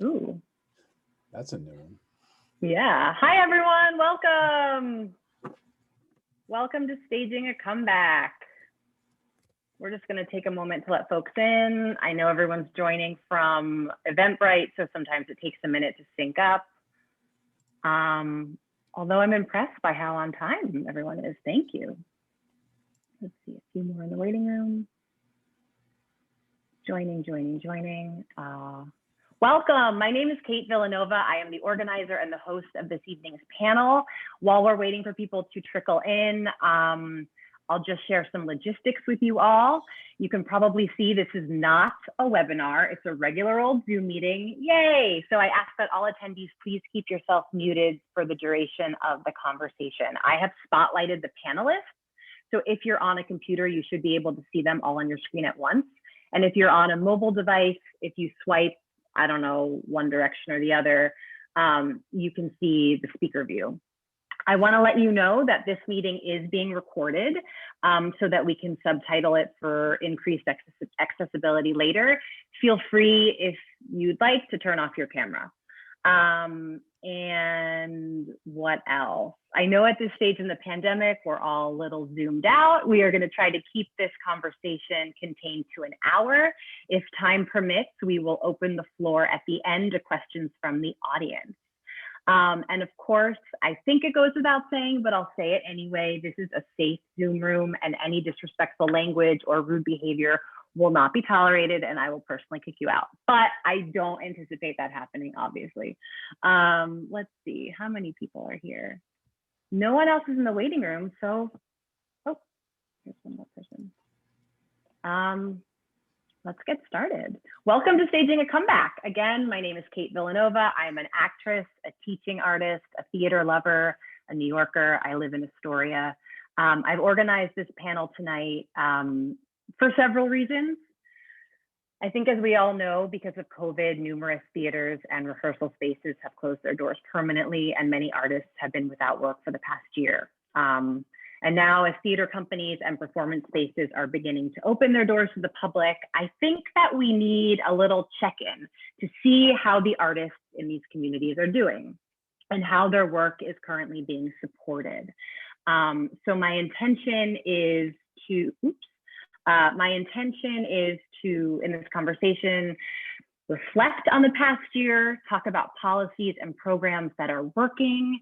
Ooh. That's a new one. Yeah. Hi, everyone. Welcome. Welcome to Staging a Comeback. We're just going to take a moment to let folks in. I know everyone's joining from Eventbrite, so sometimes it takes a minute to sync up. Although I'm impressed by how on time everyone is. Thank you. Let's see, a few more in the waiting room. Joining. Welcome. My name is Kate Villanova. I am the organizer and the host of this evening's panel. While we're waiting for people to trickle in, I'll just share some logistics with you all. You can probably see this is not a webinar. It's a regular old Zoom meeting. Yay! So I ask that all attendees please keep yourself muted for the duration of the conversation. I have spotlighted the panelists. So if you're on a computer, you should be able to see them all on your screen at once. And if you're on a mobile device, if you swipe, I don't know, one direction or the other, you can see the speaker view. I want to let you know that this meeting is being recorded so that we can subtitle it for increased accessibility later. Feel free, if you'd like, to turn off your camera. And what else? I know at this stage in the pandemic, we're all a little zoomed out. We are going to try to keep this conversation contained to an hour. If time permits, we will open the floor at the end to questions from the audience. And of course, I think it goes without saying, but I'll say it anyway, this is a safe Zoom room and any disrespectful language or rude behavior will not be tolerated and I will personally kick you out. But I don't anticipate that happening, obviously. Let's see, how many people are here? No one else is in the waiting room, so, oh, here's one more person. Let's get started. Welcome to Staging a Comeback. Again, my name is Kate Villanova. I am an actress, a teaching artist, a theater lover, a New Yorker. I live in Astoria. I've organized this panel tonight for several reasons. I think, as we all know, because of COVID, numerous theaters and rehearsal spaces have closed their doors permanently, and many artists have been without work for the past year. And now, as theater companies and performance spaces are beginning to open their doors to the public, I think that we need a little check-in to see how the artists in these communities are doing and how their work is currently being supported. So my intention is to, in this conversation, reflect on the past year, talk about policies and programs that are working,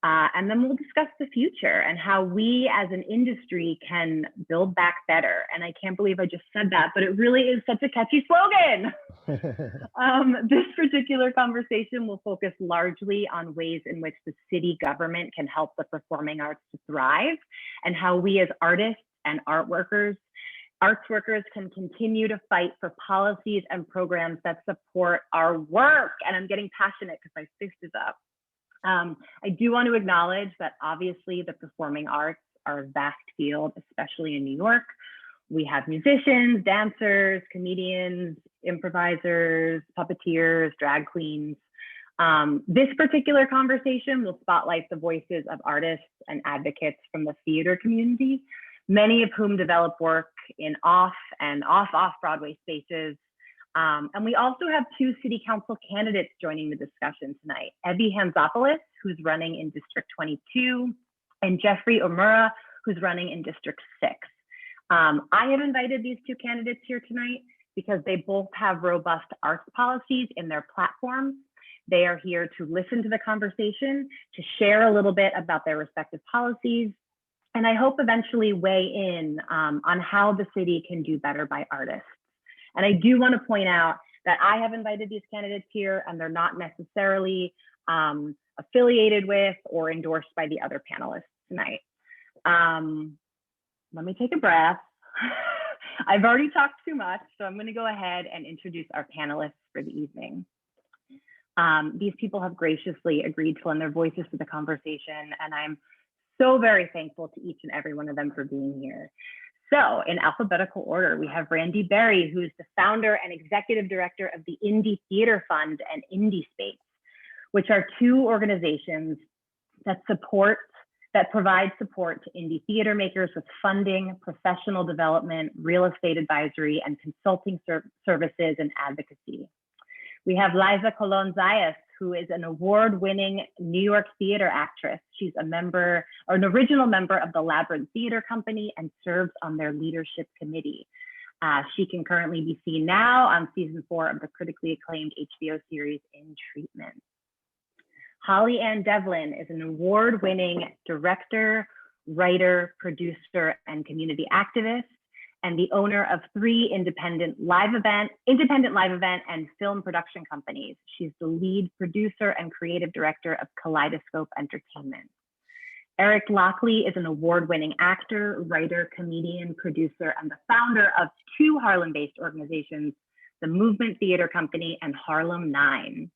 and then we'll discuss the future and how we as an industry can build back better. And I can't believe I just said that, but it really is such a catchy slogan. This particular conversation will focus largely on ways in which the city government can help the performing arts to thrive and how we as artists and arts workers can continue to fight for policies and programs that support our work. And I'm getting passionate because my fist is up. I do want to acknowledge that obviously the performing arts are a vast field, especially in New York. We have musicians, dancers, comedians, improvisers, puppeteers, drag queens. This particular conversation will spotlight the voices of artists and advocates from the theater community, many of whom develop work in off and off-Broadway spaces. And we also have two city council candidates joining the discussion tonight, Evie Hantzopoulos, who's running in District 22, and Jeffrey Omura, who's running in District 6. I have invited these two candidates here tonight because they both have robust arts policies in their platforms. They are here to listen to the conversation, to share a little bit about their respective policies, and I hope eventually weigh in on how the city can do better by artists. And I do want to point out that I have invited these candidates here and they're not necessarily affiliated with or endorsed by the other panelists tonight. Let me take a breath. I've already talked too much, so I'm going to go ahead and introduce our panelists for the evening. These people have graciously agreed to lend their voices to the conversation, and I'm so very thankful to each and every one of them for being here. So in alphabetical order, we have Randi Berry, who's the founder and executive director of the Indie Theater Fund and Indie Space, which are two organizations that provide support to indie theater makers with funding, professional development, real estate advisory, and consulting services and advocacy. We have Liza Colón-Zayas, who is an award-winning New York theater actress. She's a member, or an original member of the Labyrinth Theater Company, and serves on their leadership committee. She can currently be seen now on season 4 of the critically acclaimed HBO series In Treatment. Holly Ann Devlin is an award-winning director, writer, producer, and community activist, and the owner of 3 independent live event and film production companies. She's the lead producer and creative director of Kaleidoscope Entertainment. Eric Lockley is an award-winning actor, writer, comedian, producer, and the founder of 2 Harlem-based organizations, the Movement Theater Company and Harlem 9.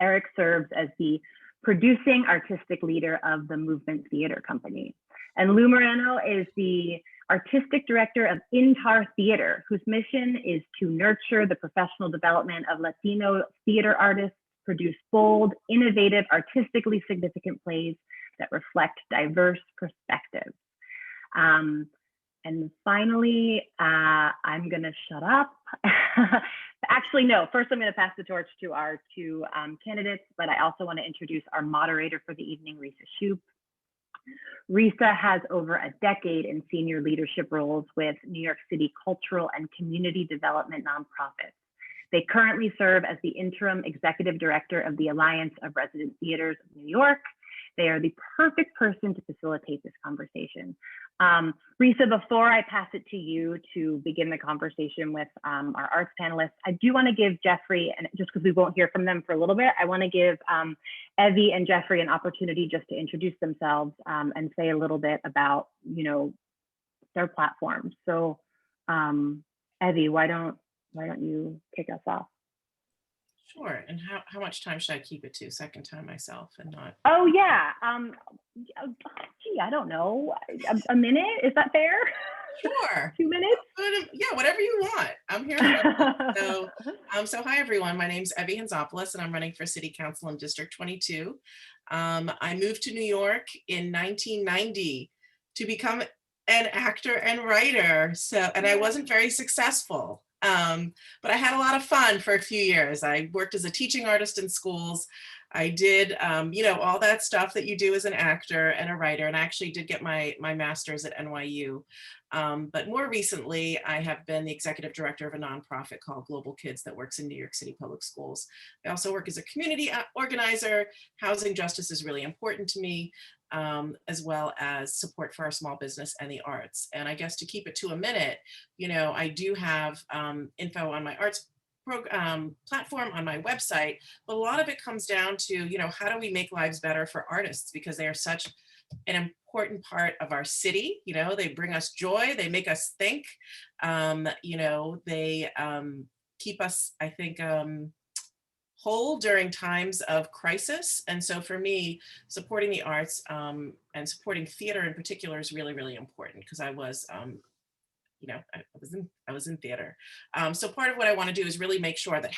Eric serves as the producing artistic leader of the Movement Theater Company. And Lou Moreno is the artistic director of Intar Theater, whose mission is to nurture the professional development of Latino theater artists, produce bold, innovative, artistically significant plays that reflect diverse perspectives. And finally, I'm gonna shut up. Actually, no, first I'm gonna pass the torch to our 2 candidates, but I also wanna introduce our moderator for the evening, Risa Shoup. Risa has over a decade in senior leadership roles with New York City cultural and community development nonprofits. They currently serve as the interim executive director of the Alliance of Resident Theaters of New York. They are the perfect person to facilitate this conversation. Risa, before I pass it to you to begin the conversation with our arts panelists, I do want to give Jeffrey, and just because we won't hear from them for a little bit, I want to give Evie and Jeffrey an opportunity just to introduce themselves and say a little bit about, their platforms. So, Evie, why don't you kick us off? Sure. And how much time should I keep it to? Second time myself and not. Oh yeah. Gee, I don't know. A minute? Is that fair? Sure. 2 minutes? Yeah, whatever you want. I'm here for it. So hi everyone. My name's Evie Hantzopoulos and I'm running for City Council in District 22. I moved to New York in 1990 to become an actor and writer. And I wasn't very successful. But I had a lot of fun for a few years. I worked as a teaching artist in schools. I did, all that stuff that you do as an actor and a writer, and I actually did get my master's at NYU. But more recently, I have been the executive director of a nonprofit called Global Kids that works in New York City public schools. I also work as a community organizer. Housing justice is really important to me, as well as support for our small business and the arts. And I guess to keep it to a minute, I do have info on my arts platform on my website, but a lot of it comes down to, how do we make lives better for artists, because they are such an important part of our city. They bring us joy, they make us think, they keep us, I think, whole during times of crisis. And so for me, supporting the arts and supporting theater in particular is really, really important, because I was I was in theater. So part of what I want to do is really make sure that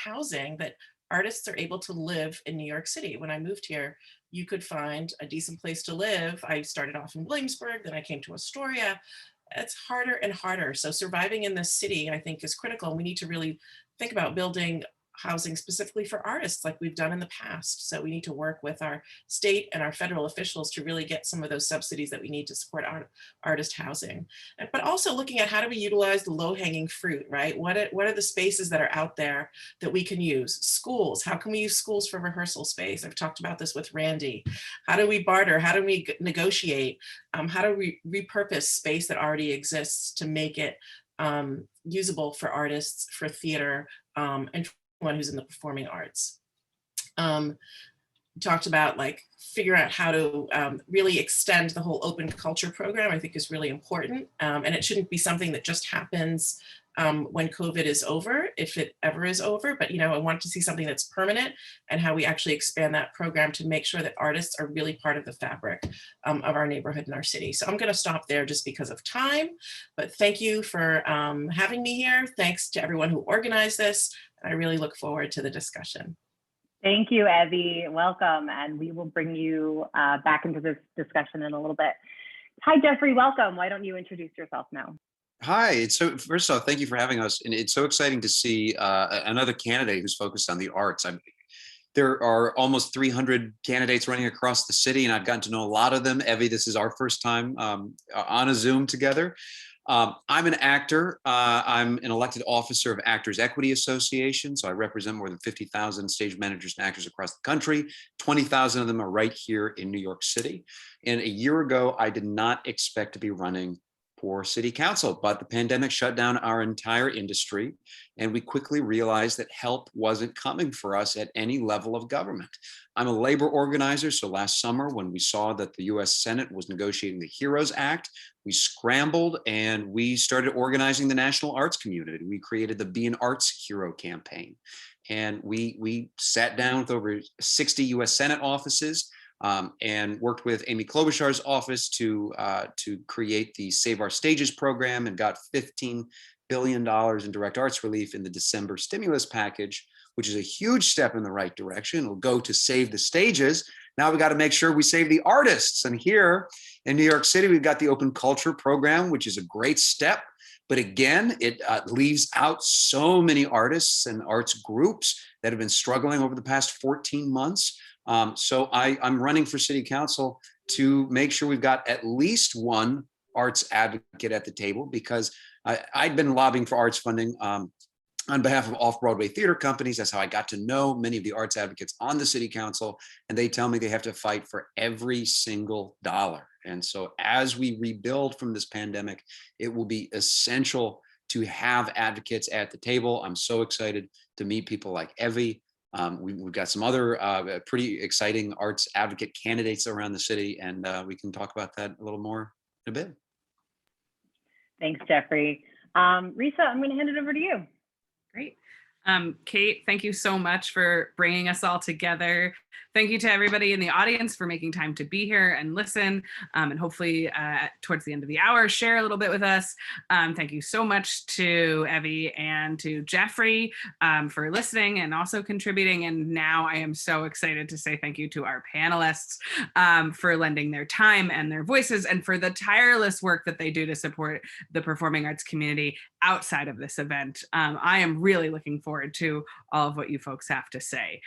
that artists are able to live in New York City. When I moved here, you could find a decent place to live. I started off in Williamsburg, then I came to Astoria. It's harder and harder. So surviving in this city, I think, is critical. We need to really think about building housing specifically for artists like we've done in the past. So we need to work with our state and our federal officials to really get some of those subsidies that we need to support artist housing. But also looking at how do we utilize the low-hanging fruit, right? What are the spaces that are out there that we can use? Schools, how can we use schools for rehearsal space? I've talked about this with Randi. How do we barter? How do we negotiate? How do we repurpose space that already exists to make it usable for artists, for theater, and one who's in the performing arts. Talked about figure out how to really extend the whole open culture program, I think is really important. And it shouldn't be something that just happens when COVID is over, if it ever is over, but I want to see something that's permanent, and how we actually expand that program to make sure that artists are really part of the fabric of our neighborhood and our city. So I'm going to stop there just because of time, but thank you for having me here. Thanks to everyone who organized this. I really look forward to the discussion. Thank you, Evie. Welcome. And we will bring you back into this discussion in a little bit. Hi, Jeffrey. Welcome. Why don't you introduce yourself now? Hi. It's so first off, thank you for having us, and it's so exciting to see another candidate who's focused on the arts. There are almost 300 candidates running across the city, and I've gotten to know a lot of them. Evie, this is our first time on a Zoom together. I'm an actor. I'm an elected officer of Actors Equity Association, so I represent more than 50,000 stage managers and actors across the country. 20,000 of them are right here in New York City. And a year ago, I did not expect to be running for city council, but the pandemic shut down our entire industry, and we quickly realized that help wasn't coming for us at any level of government. I'm a labor organizer, so last summer when we saw that the US Senate was negotiating the HEROES Act, we scrambled and we started organizing the national arts community. We created the Be an Arts Hero campaign, and we sat down with over 60 US Senate offices, and worked with Amy Klobuchar's office to create the Save Our Stages program, and got $15 billion in direct arts relief in the December stimulus package, which is a huge step in the right direction. It'll go to save the stages. Now we got to make sure we save the artists. And here in New York City, we've got the Open Culture program, which is a great step. But again, it leaves out so many artists and arts groups that have been struggling over the past 14 months. So I'm running for city council to make sure we've got at least one arts advocate at the table, because I'd been lobbying for arts funding on behalf of off-Broadway theater companies. That's how I got to know many of the arts advocates on the city council, and they tell me they have to fight for every single dollar. And so as we rebuild from this pandemic, it will be essential to have advocates at the table. I'm so excited to meet people like Evie. We've got some other pretty exciting arts advocate candidates around the city, and we can talk about that a little more in a bit. Thanks, Jeffrey. Risa, I'm going to hand it over to you. Great. Kate, thank you so much for bringing us all together. Thank you to everybody in the audience for making time to be here and listen, and hopefully towards the end of the hour, share a little bit with us. Thank you so much to Evie and to Jeffrey for listening and also contributing. And now I am so excited to say thank you to our panelists for lending their time and their voices, and for the tireless work that they do to support the performing arts community outside of this event. I am really looking forward to all of what you folks have to say.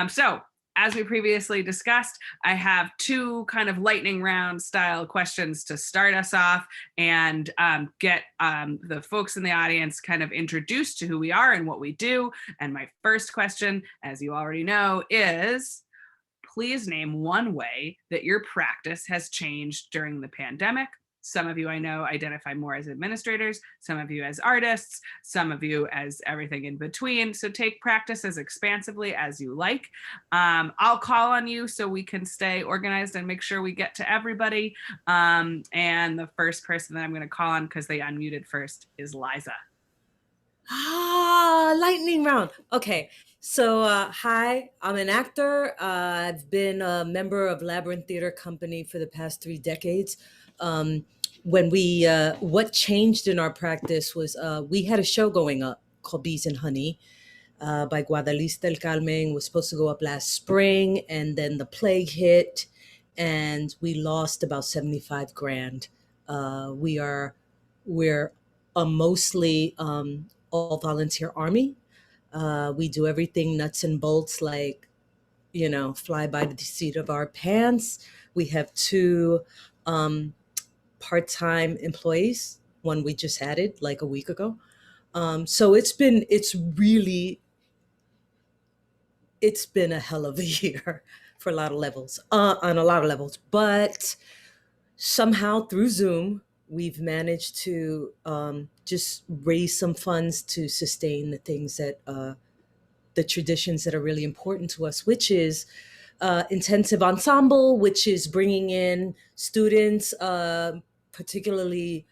So as we previously discussed, I have two kind of lightning round style questions to start us off and get the folks in the audience kind of introduced to who we are and what we do. And my first question, as you already know, is please name one way that your practice has changed during the pandemic. Some of you I know identify more as administrators, some of you as artists, some of you as everything in between. So take practice as expansively as you like. I'll call on you so we can stay organized and make sure we get to everybody. And the first person that I'm going to call on, because they unmuted first, is Liza. Lightning round. Okay. So, hi, I'm an actor. I've been a member of Labyrinth Theater Company for the past 3 decades. What changed in our practice was we had a show going up called Bees and Honey by Guadalista del Carmen. It was supposed to go up last spring, and then the plague hit, and we lost about 75 grand. We're a mostly all volunteer army. We do everything nuts and bolts, like, fly by the seat of our pants. We have 2 part-time employees. One we just added like a week ago. So it's been a hell of a year for a lot of levels, on a lot of levels. But somehow through Zoom, we've managed to just raise some funds to sustain the things that, the traditions that are really important to us, which is intensive ensemble, which is bringing in students, particularly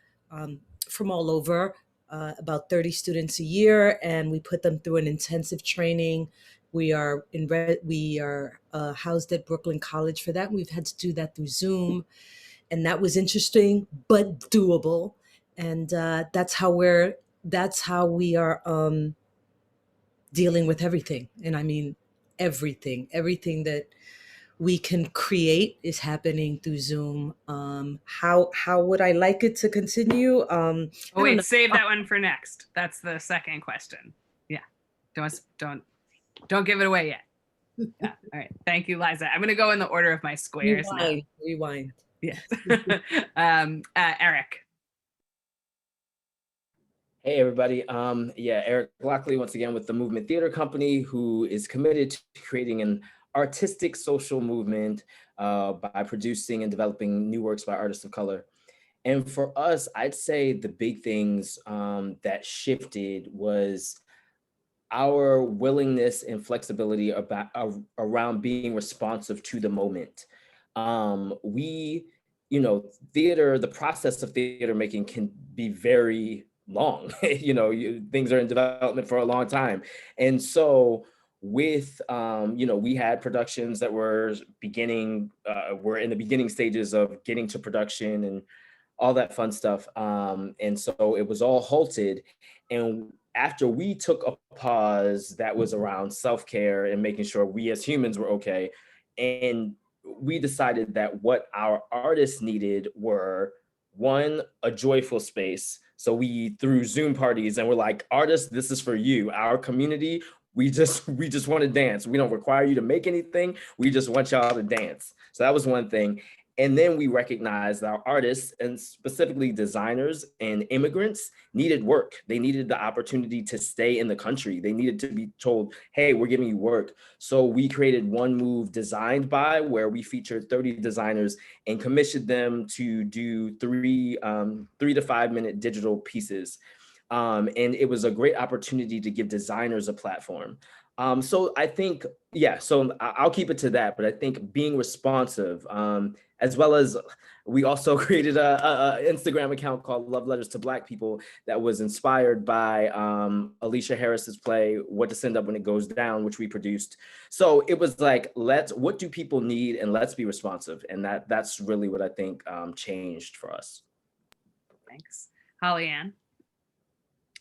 from all over, about 30 students a year, and we put them through an intensive training. We are housed at Brooklyn College for that. We've had to do that through Zoom, and that was interesting but doable. And that's how we are dealing with everything. And I mean everything that we can create is happening through Zoom. How would I like it to continue? I Oh don't wait, know. save that one for next. That's the second question. Yeah, don't give it away yet. Yeah. All right. Thank you, Liza. I'm gonna go in the order of my squares now. Rewind. Yes. Eric. Hey everybody, Eric Lockley once again with the Movement Theater Company, who is committed to creating an artistic social movement by producing and developing new works by artists of color. And for us, I'd say the big things that shifted was our willingness and flexibility around being responsive to the moment. Theater, the process of theater making can be very long. Things are in development for a long time. And so we had productions that were in the beginning stages of getting to production and all that fun stuff. And so it was all halted. And after we took a pause that was around self-care and making sure we as humans were okay, and we decided that what our artists needed were, one, a joyful space. So we threw Zoom parties and we're like, artists, this is for you, our community. We just want to dance. We don't require you to make anything. We just want y'all to dance. So that was one thing. And then we recognized our artists, and specifically designers and immigrants, needed work. They needed the opportunity to stay in the country. They needed to be told, hey, we're giving you work. So we created One Move Designed By, where we featured 30 designers and commissioned them to do 3 to 5 minute digital pieces. And it was a great opportunity to give designers a platform. So I think, so I'll keep it to that, but I think being responsive, as well as we also created a Instagram account called Love Letters to Black People that was inspired by Alicia Harris's play, What to Send Up When It Goes Down, which we produced. So it was like, what do people need, and let's be responsive. And that's really what I think changed for us. Thanks. Holly Ann.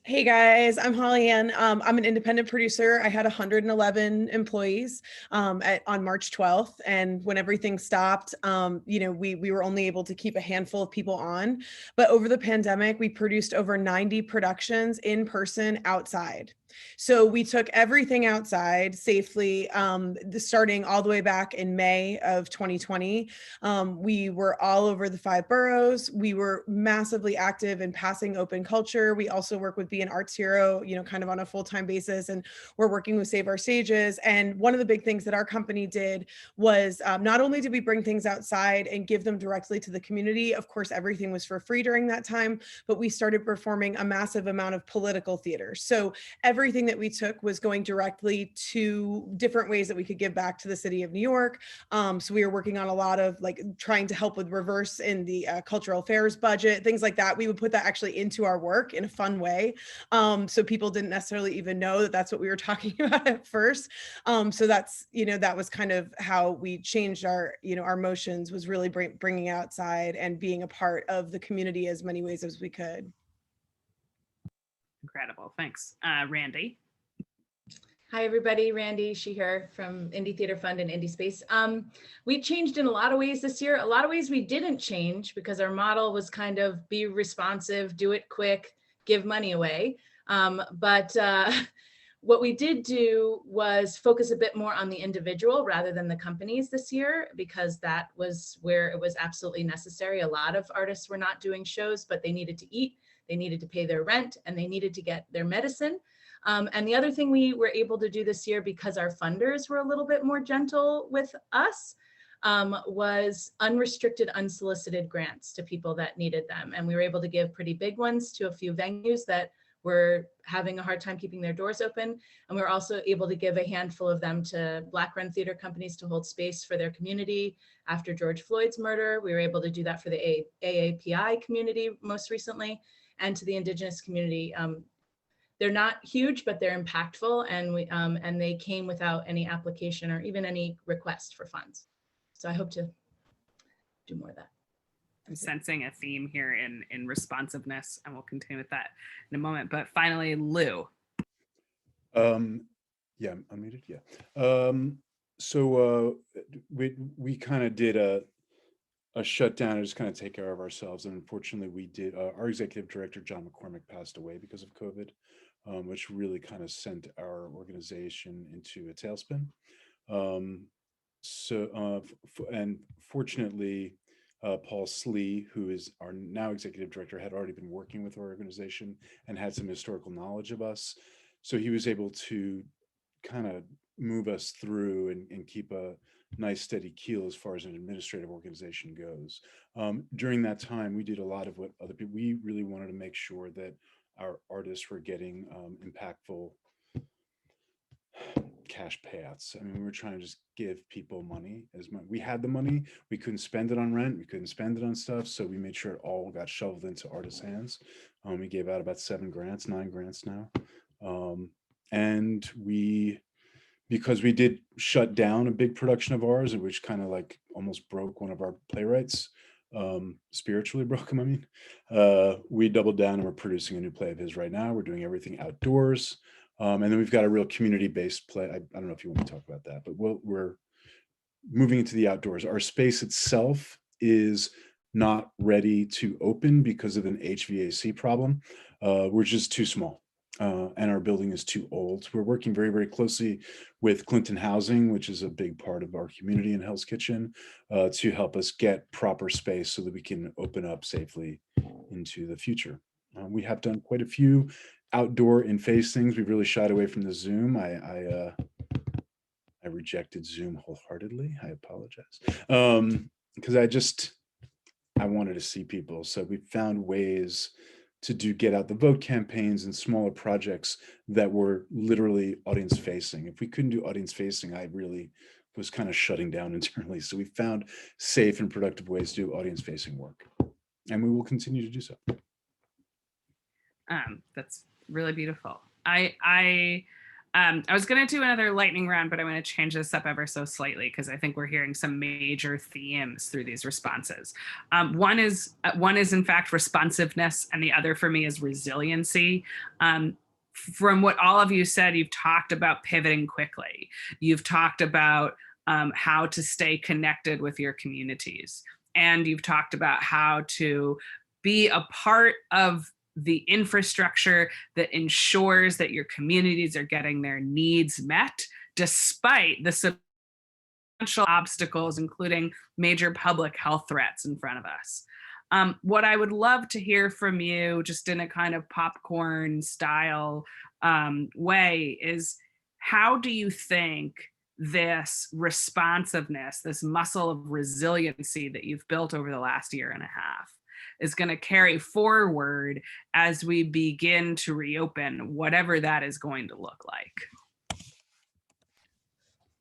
Hey guys, I'm Holly Ann. I'm an independent producer. I had 111 employees on March 12th. And when everything stopped, we were only able to keep a handful of people on. But over the pandemic, we produced over 90 productions in person outside. So we took everything outside safely, starting all the way back in May of 2020. We were all over the 5 boroughs. We were massively active in passing open culture. We also work with Be an Arts Hero, kind of on a full-time basis, and we're working with Save Our Stages. And one of the big things that our company did was not only did we bring things outside and give them directly to the community, of course, everything was for free during that time, but we started performing a massive amount of political theater. So everything that we took was going directly to different ways that we could give back to the city of New York. So we were working on a lot of trying to help with reverse in the cultural affairs budget, things like that. We would put that actually into our work in a fun way. So people didn't necessarily even know that that's what we were talking about at first. So that's, that was kind of how we changed our, our motions, was really bringing outside and being a part of the community as many ways as we could. Incredible. Thanks. Randy. Hi, everybody. Randi here from Indie Theater Fund and Indie Space. We changed in a lot of ways this year. A lot of ways we didn't change because our model was kind of be responsive, do it quick, give money away. But what we did do was focus a bit more on the individual rather than the companies this year, because that was where it was absolutely necessary. A lot of artists were not doing shows, but they needed to eat, they needed to pay their rent, and they needed to get their medicine. And the other thing we were able to do this year, because our funders were a little bit more gentle with us, was unrestricted, unsolicited grants to people that needed them. And we were able to give pretty big ones to a few venues that were having a hard time keeping their doors open. And we were also able to give a handful of them to Black-run theater companies to hold space for their community after George Floyd's murder. We were able to do that for the AAPI community most recently, and to the Indigenous community. They're not huge, but they're impactful, and they came without any application or even any request for funds. So I hope to do more of that. I'm sensing a theme here in responsiveness, and we'll continue with that in a moment. But finally, Lou. Yeah, I'm unmuted. Yeah. So we kind of did a shutdown and just kind of take care of ourselves. And unfortunately, we did. Our executive director, John McCormick, passed away because of COVID, which really kind of sent our organization into a tailspin. And fortunately, Paul Slee, who is our now executive director, had already been working with our organization and had some historical knowledge of us. So he was able to kind of move us through and keep a nice steady keel as far as an administrative organization goes. During that time, we did a lot of what other people, we really wanted to make sure that our artists were getting impactful cash payouts. I mean, we were trying to just give people money as much. We had the money, we couldn't spend it on rent, we couldn't spend it on stuff. So we made sure it all got shoveled into artists' hands. We gave out about 9 grants now. And because we did shut down a big production of ours, which kind of like almost broke one of our playwrights, spiritually broke him, I mean, we doubled down and we're producing a new play of his right now. We're doing everything outdoors. And then we've got a real community-based play. I don't know if you want to talk about that, but we're moving into the outdoors. Our space itself is not ready to open because of an HVAC problem. We're just too small, and our building is too old. We're working very, very closely with Clinton Housing, which is a big part of our community in Hell's Kitchen, to help us get proper space so that we can open up safely into the future. We have done quite a few outdoor in-face things. We've really shied away from the Zoom. I rejected Zoom wholeheartedly. I apologize. Because I wanted to see people. So we found ways to get out the vote campaigns and smaller projects that were literally audience facing. If we couldn't do audience facing, I really was kind of shutting down internally. So we found safe and productive ways to do audience facing work. And we will continue to do so. That's really beautiful. I was going to do another lightning round, but I'm going to change this up ever so slightly because I think we're hearing some major themes through these responses. One is in fact responsiveness, and the other for me is resiliency. From what all of you said, you've talked about pivoting quickly. You've talked about how to stay connected with your communities, and you've talked about how to be a part of the infrastructure that ensures that your communities are getting their needs met, despite the substantial obstacles, including major public health threats in front of us. What I would love to hear from you, just in a kind of popcorn style way, is how do you think this responsiveness, this muscle of resiliency that you've built over the last year and a half, is going to carry forward as we begin to reopen, whatever that is going to look like?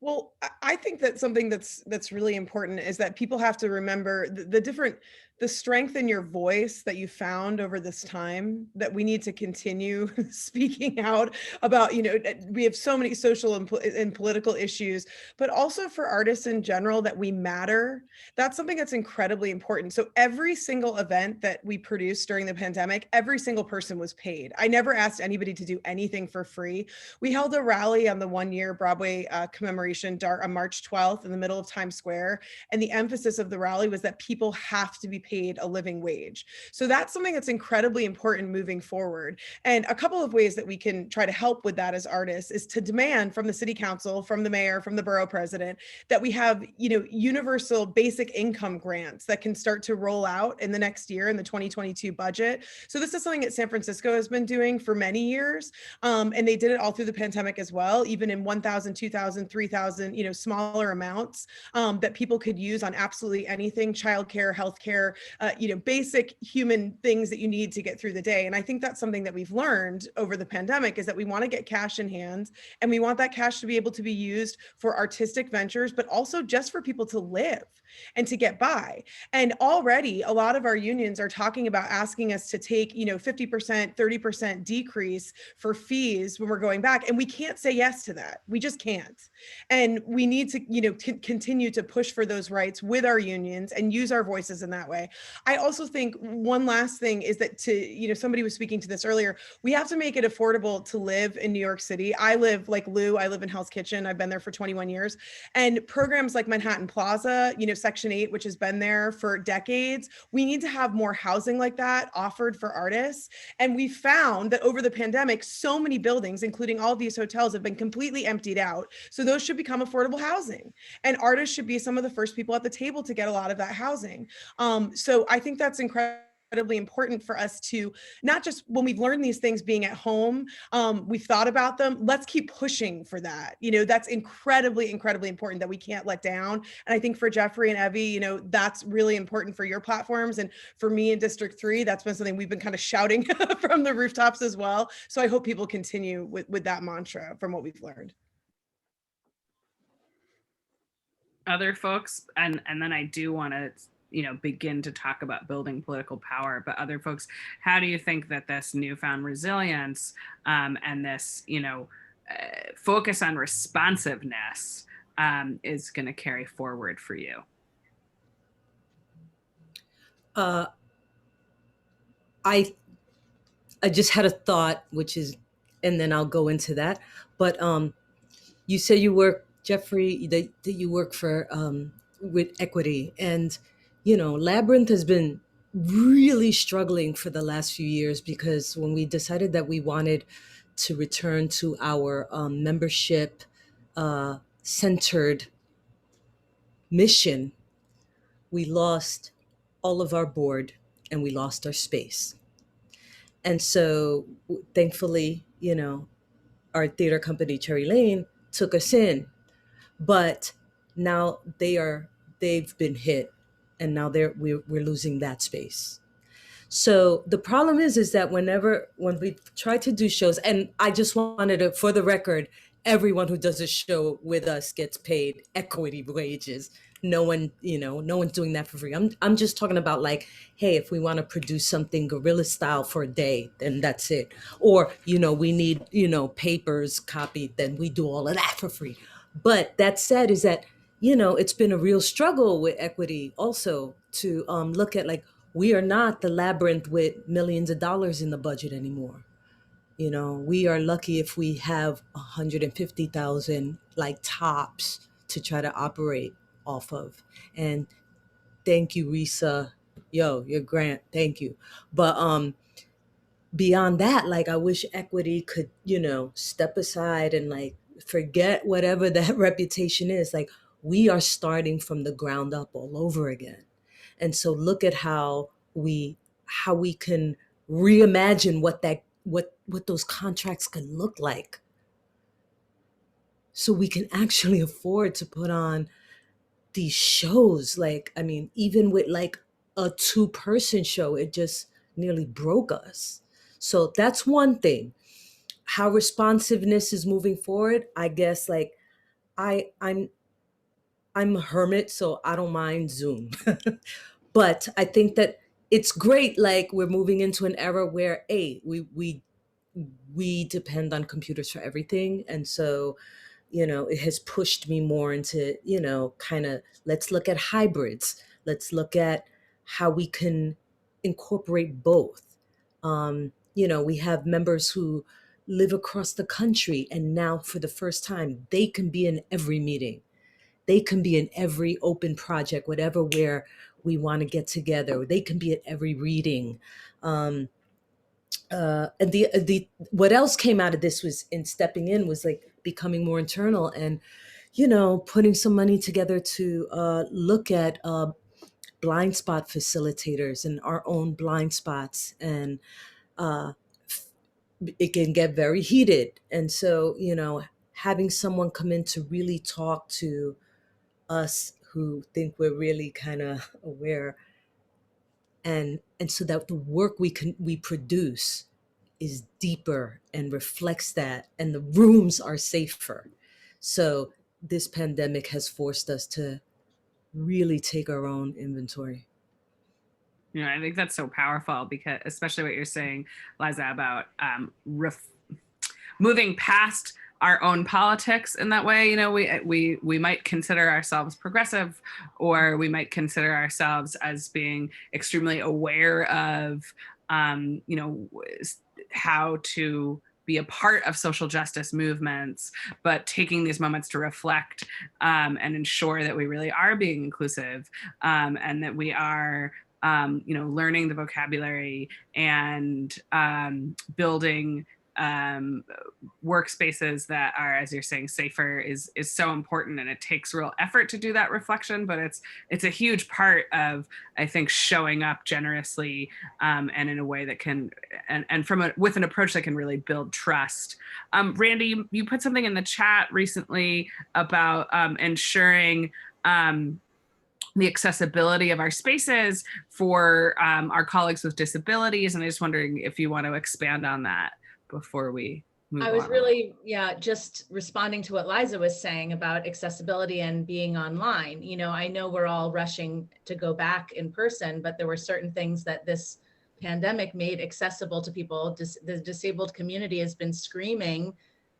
Well, I think that something that's really important is that people have to remember the strength in your voice that you found over this time, that we need to continue speaking out about. We have so many social and political issues, but also for artists in general, that we matter. That's something that's incredibly important. So every single event that we produced during the pandemic, every single person was paid. I never asked anybody to do anything for free. We held a rally on the 1-year Broadway commemoration on March 12th in the middle of Times Square. And the emphasis of the rally was that people have to be paid a living wage. So that's something that's incredibly important moving forward. And a couple of ways that we can try to help with that as artists is to demand from the city council, from the mayor, from the borough president, that we have, universal basic income grants that can start to roll out in the next year in the 2022 budget. So this is something that San Francisco has been doing for many years. And they did it all through the pandemic as well, even in 1,000, 2,000, 3,000, smaller amounts that people could use on absolutely anything: childcare, healthcare, basic human things that you need to get through the day. And I think that's something that we've learned over the pandemic, is that we want to get cash in hand, and we want that cash to be able to be used for artistic ventures, but also just for people to live and to get by. And already a lot of our unions are talking about asking us to take, 50%, 30% decrease for fees when we're going back. And we can't say yes to that. We just can't. And we need to, continue to push for those rights with our unions and use our voices in that way. I also think one last thing is that somebody was speaking to this earlier, we have to make it affordable to live in New York City. I live like Lou, I live in Hell's Kitchen. I've been there for 21 years. And programs like Manhattan Plaza, Section 8, which has been there for decades, we need to have more housing like that offered for artists. And we found that over the pandemic, so many buildings, including all of these hotels, have been completely emptied out. So those should become affordable housing. And artists should be some of the first people at the table to get a lot of that housing. So I think that's incredibly important for us to, not just when we've learned these things being at home, we've thought about them, let's keep pushing for that. That's incredibly, incredibly important that we can't let down. And I think for Jeffrey and Evie, that's really important for your platforms. And for me in District 3, that's been something we've been kind of shouting from the rooftops as well. So I hope people continue with that mantra from what we've learned. Other folks, and then I do want to begin to talk about building political power, but other folks, how do you think that this newfound resilience and this focus on responsiveness is going to carry forward for you? I just had a thought, and then I'll go into that. But you say you work, Jeffrey, that you work for with equity, and Labyrinth has been really struggling for the last few years, because when we decided that we wanted to return to our membership centered mission, we lost all of our board and we lost our space. And so thankfully, our theater company, Cherry Lane, took us in, but now they've been hit, and now we're losing that space. So the problem is that when we try to do shows, and I just wanted to, for the record, everyone who does a show with us gets paid equity wages. No one, no one's doing that for free. I'm just talking about like, hey, if we want to produce something guerrilla style for a day, then that's it. Or, we need, papers copied, then we do all of that for free. But that said is that, it's been a real struggle with equity also to look at, like, we are not the Labyrinth with millions of dollars in the budget anymore. We are lucky if we have 150,000 like tops to try to operate off of. And thank you, Risa. Your grant, thank you. But beyond that, like, I wish equity could, step aside and like forget whatever that reputation is. Like, we are starting from the ground up all over again. And so look at how we can reimagine what those contracts can look like, so we can actually afford to put on these shows. Like, I mean, even with like a 2-person show, it just nearly broke us. So that's one thing. How responsiveness is moving forward, I guess, like, I'm a hermit, so I don't mind Zoom. But I think that it's great, like, we're moving into an era where we depend on computers for everything. And so, it has pushed me more into, kind of, let's look at hybrids. Let's look at how we can incorporate both. We have members who live across the country, and now for the first time, they can be in every meeting. They can be in every open project, whatever, where we want to get together. They can be at every reading. And the what else came out of this was, in stepping in, was like becoming more internal and, putting some money together to look at blind spot facilitators and our own blind spots. And it can get very heated. And so, having someone come in to really talk to us who think we're really kind of aware, and so that the work we produce is deeper and reflects that, and the rooms are safer. So this pandemic has forced us to really take our own inventory. I think that's so powerful, because especially what you're saying, Liza, about moving past our own politics in that way. You know, we might consider ourselves progressive, or we might consider ourselves as being extremely aware of, you know, how to be a part of social justice movements, but taking these moments to reflect and ensure that we really are being inclusive, and that we are, you know, learning the vocabulary and building workspaces that are, as you're saying, safer is so important, and it takes real effort to do that reflection, but it's a huge part of, I think, showing up generously and in a way that can, and with an approach that can really build trust. Randi, you put something in the chat recently about ensuring the accessibility of our spaces for our colleagues with disabilities, and I'm just wondering if you want to expand on that before we move on. I was really, just responding to what Liza was saying about accessibility and being online. You know, I know we're all rushing to go back in person, but there were certain things that this pandemic made accessible to people. The disabled community has been screaming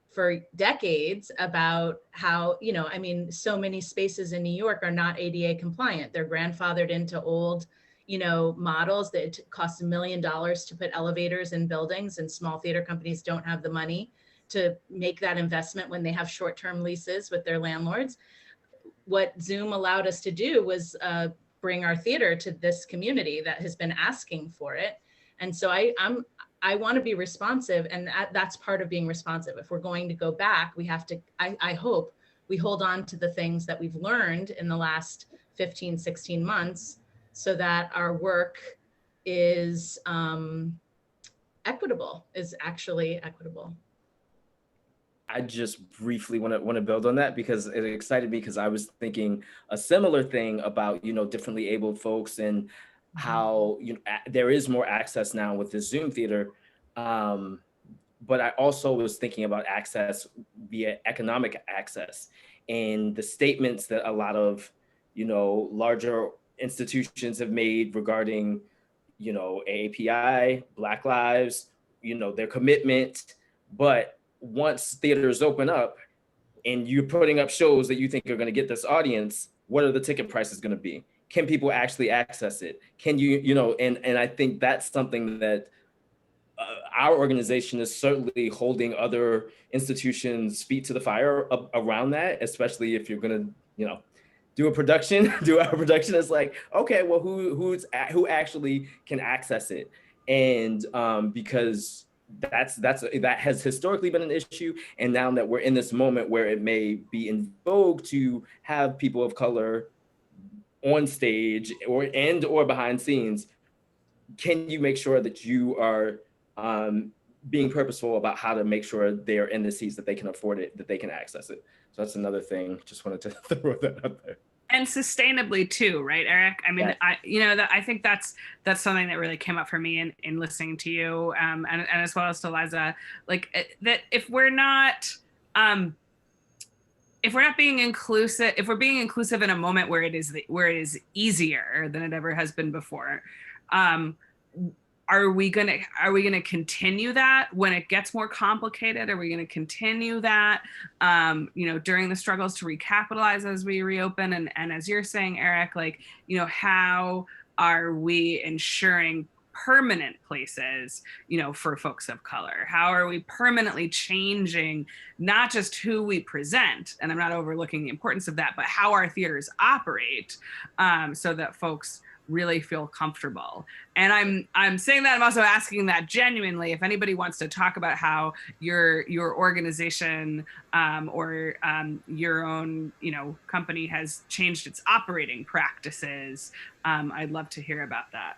for decades about how, you know, I mean, so many spaces in New York are not ADA compliant. They're grandfathered into old, you know, models that it costs $1 million to put elevators in buildings, and small theater companies don't have the money to make that investment when they have short-term leases with their landlords. What Zoom allowed us to do was bring our theater to this community that has been asking for it. And so I want to be responsive, and that's part of being responsive. If we're going to go back, we have to, I hope we hold on to the things that we've learned in the last 15, 16 months, so that our work is equitable, is actually equitable. I just briefly want to build on that, because it excited me, because I was thinking a similar thing about, you know, differently abled folks and how, you know, there is more access now with the Zoom theater. But I also was thinking about access via economic access, and the statements that a lot of, you know, larger institutions have made regarding, you know, AAPI, Black Lives, you know, their commitment. But once theaters open up and you're putting up shows that you think are going to get this audience, what are the ticket prices going to be? Can people actually access it? Can you know, and I think that's something that our organization is certainly holding other institutions' feet to the fire around that, especially if you're going to, you know, do our production is like, okay, well, who actually can access it? And because that has historically been an issue. And now that we're in this moment where it may be in vogue to have people of color on stage or behind scenes, can you make sure that you are being purposeful about how to make sure they're in the seats, that they can afford it, that they can access it? So that's another thing. Just wanted to throw that out there. And sustainably too, right, Eric? I mean, yeah. I think that's something that really came up for me in listening to you, and as well as to Liza, like that if we're not being inclusive, if we're being inclusive in a moment where it is easier than it ever has been before, are we gonna continue that when it gets more complicated? Are we gonna continue that, you know, during the struggles to recapitalize as we reopen? And as you're saying, Eric, like, you know, how are we ensuring permanent places, you know, for folks of color? How are we permanently changing not just who we present, and I'm not overlooking the importance of that, but how our theaters operate, so that folks really feel comfortable? And I'm saying that, I'm also asking that genuinely, if anybody wants to talk about how your organization or your own, you know, company has changed its operating practices, I'd love to hear about that.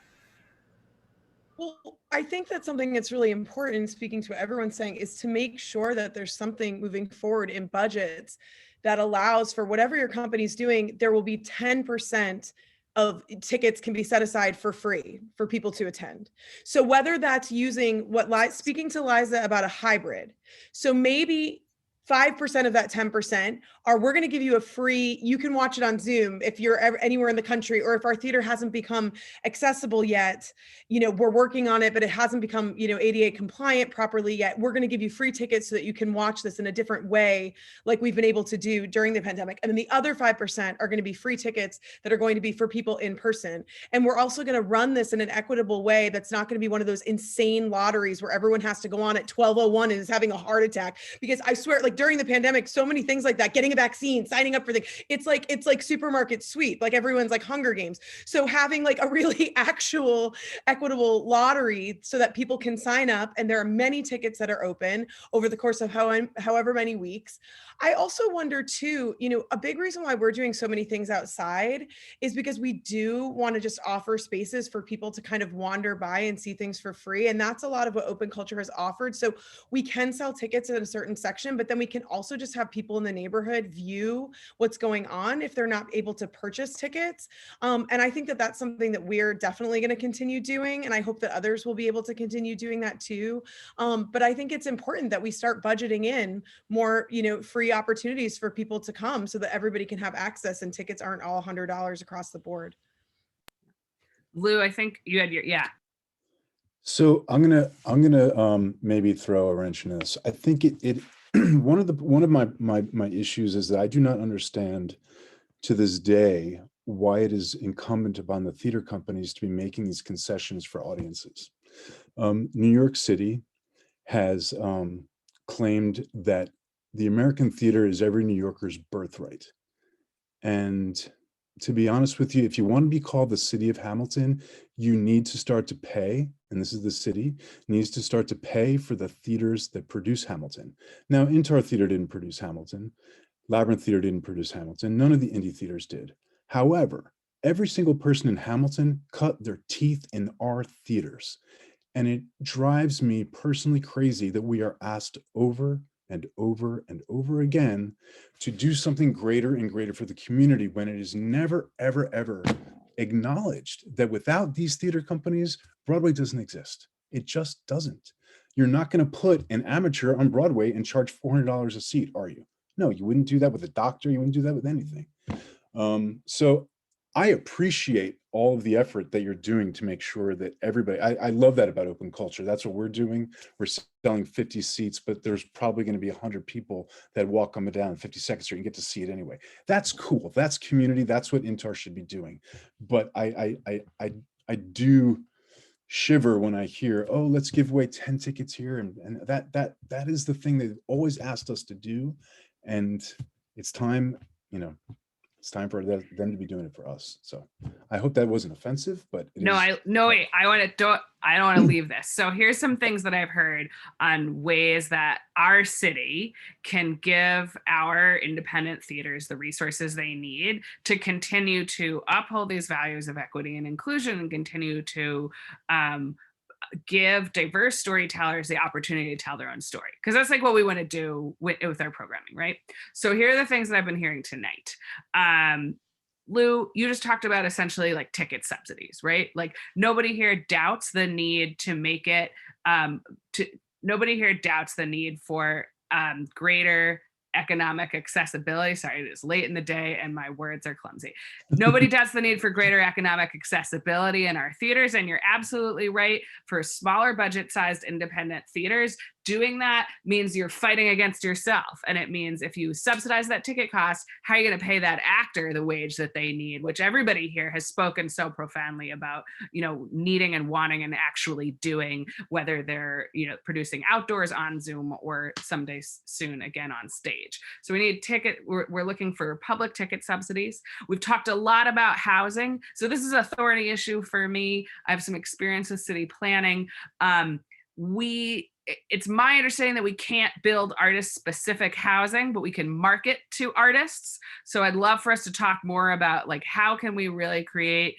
Well, I think that's something that's really important, speaking to what everyone's saying, is to make sure that there's something moving forward in budgets that allows for whatever your company's doing, there will be 10% of tickets can be set aside for free for people to attend. So whether that's using speaking to Liza about a hybrid. So maybe 5% of that 10% are, we're going to give you a free, you can watch it on Zoom if you're anywhere in the country, or if our theater hasn't become accessible yet, we're working on it, but it hasn't become, ADA compliant properly yet. We're going to give you free tickets so that you can watch this in a different way, like we've been able to do during the pandemic. And then the other 5% are going to be free tickets that are going to be for people in person. And we're also going to run this in an equitable way that's not going to be one of those insane lotteries where everyone has to go on at 12:01 and is having a heart attack. Because I swear, like during the pandemic, so many things like that, getting a vaccine, signing up for things, it's like supermarket sweep, like everyone's like Hunger Games. So having like a really actual equitable lottery so that people can sign up, and there are many tickets that are open over the course of however many weeks. I also wonder too, a big reason why we're doing so many things outside is because we do want to just offer spaces for people to kind of wander by and see things for free. And that's a lot of what Open Culture has offered. So we can sell tickets in a certain section, but then we can also just have people in the neighborhood view what's going on if they're not able to purchase tickets. And I think that that's something that we're definitely going to continue doing. And I hope that others will be able to continue doing that too. But I think it's important that we start budgeting in more, free opportunities for people to come so that everybody can have access and tickets aren't all $100 across the board. Lou, I think you had yeah. So I'm gonna maybe throw a wrench in this. I think it one of my issues is that I do not understand to this day why it is incumbent upon the theater companies to be making these concessions for audiences. New York City has claimed that the American theater is every New Yorker's birthright. And to be honest with you, if you want to be called the city of Hamilton, you need to start to pay, and this is the city, needs to start to pay for the theaters that produce Hamilton. Now, Intar Theater didn't produce Hamilton. Labyrinth Theater didn't produce Hamilton. None of the indie theaters did. However, every single person in Hamilton cut their teeth in our theaters. And it drives me personally crazy that we are asked over and over and over again to do something greater and greater for the community when it is never, ever, ever acknowledged that without these theater companies, Broadway doesn't exist. It just doesn't. You're not going to put an amateur on Broadway and charge $400 a seat, are you? No, you wouldn't do that with a doctor. You wouldn't do that with anything. So I appreciate all of the effort that you're doing to make sure that everybody, I love that about Open Culture. That's what we're doing. We're selling 50 seats, but there's probably going to be 100 people that walk up and down 52nd Street and get to see it anyway. That's cool. That's community. That's what Intar should be doing. But I do shiver when I hear, oh, let's give away 10 tickets here. And that is the thing they've always asked us to do. And it's time, it's time for them to be doing it for us. So I hope that wasn't offensive, but wait, I don't want to leave this. So here's some things that I've heard on ways that our city can give our independent theaters the resources they need to continue to uphold these values of equity and inclusion and continue to give diverse storytellers the opportunity to tell their own story. Because that's like what we want to do with our programming, right? So here are the things that I've been hearing tonight. Lou, you just talked about essentially like ticket subsidies, right? Like nobody here doubts the need to make it, nobody here doubts the need for greater economic accessibility. Sorry, it is late in the day and my words are clumsy. Nobody doubts the need for greater economic accessibility in our theaters. And you're absolutely right. For smaller budget sized independent theaters, doing that means you're fighting against yourself. And it means if you subsidize that ticket cost, how are you going to pay that actor the wage that they need, which everybody here has spoken so profoundly about, needing and wanting and actually doing, whether they're, producing outdoors on Zoom or someday soon again on stage. So we need we're looking for public ticket subsidies. We've talked a lot about housing. So this is a thorny issue for me. I have some experience with city planning. It's my understanding that we can't build artist-specific housing, but we can market to artists. So I'd love for us to talk more about like how can we really create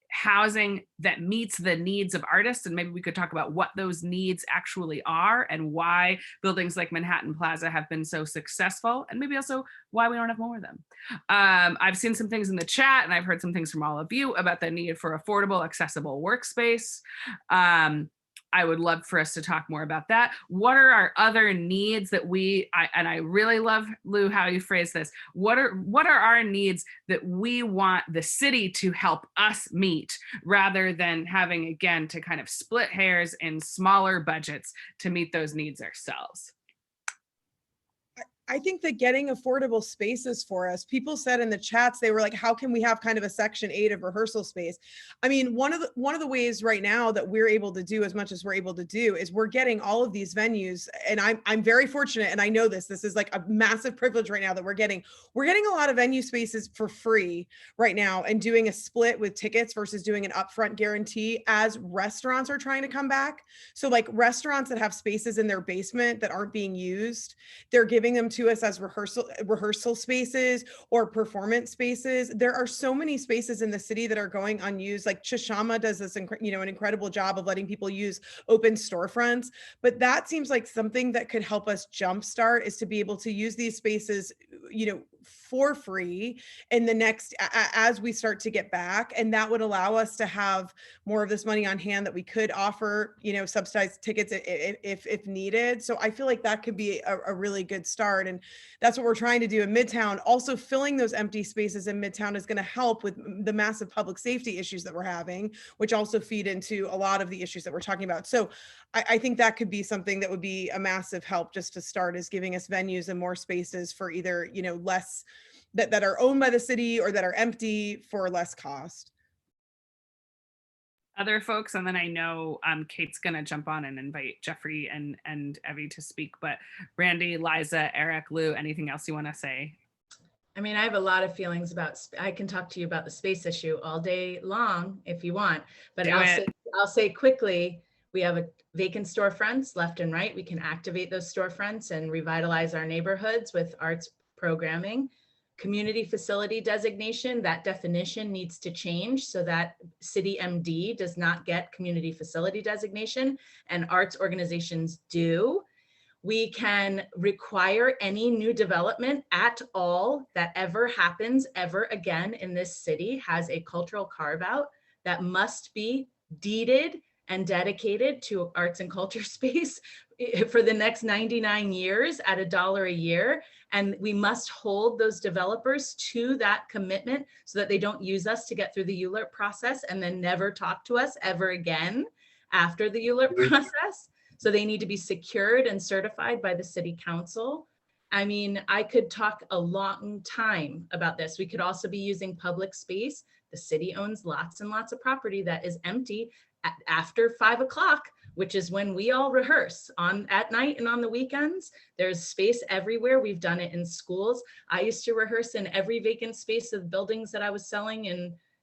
housing that meets the needs of artists, and maybe we could talk about what those needs actually are and why buildings like Manhattan Plaza have been so successful, and maybe also why we don't have more of them. I've seen some things in the chat, and I've heard some things from all of you about the need for affordable, accessible workspace. I would love for us to talk more about that. What are our other needs that and I really love, Lou, how you phrase this. What are our needs that we want the city to help us meet, rather than having, again, to kind of split hairs in smaller budgets to meet those needs ourselves? I think that getting affordable spaces for us, people said in the chats, they were like, how can we have kind of a Section 8 of rehearsal space? I mean, one of the ways right now that we're able to do as much as we're able to do is we're getting all of these venues, and I'm very fortunate, and I know this is like a massive privilege right now that we're getting a lot of venue spaces for free right now, and doing a split with tickets versus doing an upfront guarantee as restaurants are trying to come back. So like restaurants that have spaces in their basement that aren't being used, they're giving them to us as rehearsal spaces or performance spaces. There are so many spaces in the city that are going unused. Like Chishama does this, an incredible job of letting people use open storefronts. But that seems like something that could help us jumpstart, is to be able to use these spaces, for free in the next, as we start to get back. And that would allow us to have more of this money on hand that we could offer, subsidized tickets if needed. So I feel like that could be a really good start. And that's what we're trying to do in Midtown. Also, filling those empty spaces in Midtown is going to help with the massive public safety issues that we're having, which also feed into a lot of the issues that we're talking about. So I think that could be something that would be a massive help just to start, is giving us venues and more spaces for either, less that are owned by the city or that are empty for less cost. Other folks, and then I know Kate's gonna jump on and invite Jeffrey and Evie to speak, but Randi, Liza, Eric, Lou, anything else you want to say? I mean, I have a lot of feelings about, I can talk to you about the space issue all day long if you want, but I'll say quickly, we have a vacant storefronts left and right. We can activate those storefronts and revitalize our neighborhoods with arts programming. Community facility designation, that definition needs to change so that city MD does not get community facility designation and arts organizations do. We can require any new development at all that ever happens ever again in this city has a cultural carve out that must be deeded and dedicated to arts and culture space for the next 99 years at $1 a year. And we must hold those developers to that commitment so that they don't use us to get through the ULURP process and then never talk to us ever again after the ULURP process. So they need to be secured and certified by the city council. I mean, I could talk a long time about this. We could also be using public space. The city owns lots and lots of property that is empty after 5 o'clock, which is when we all rehearse at night and on the weekends. There's space everywhere. We've done it in schools. I used to rehearse in every vacant space of buildings that I was selling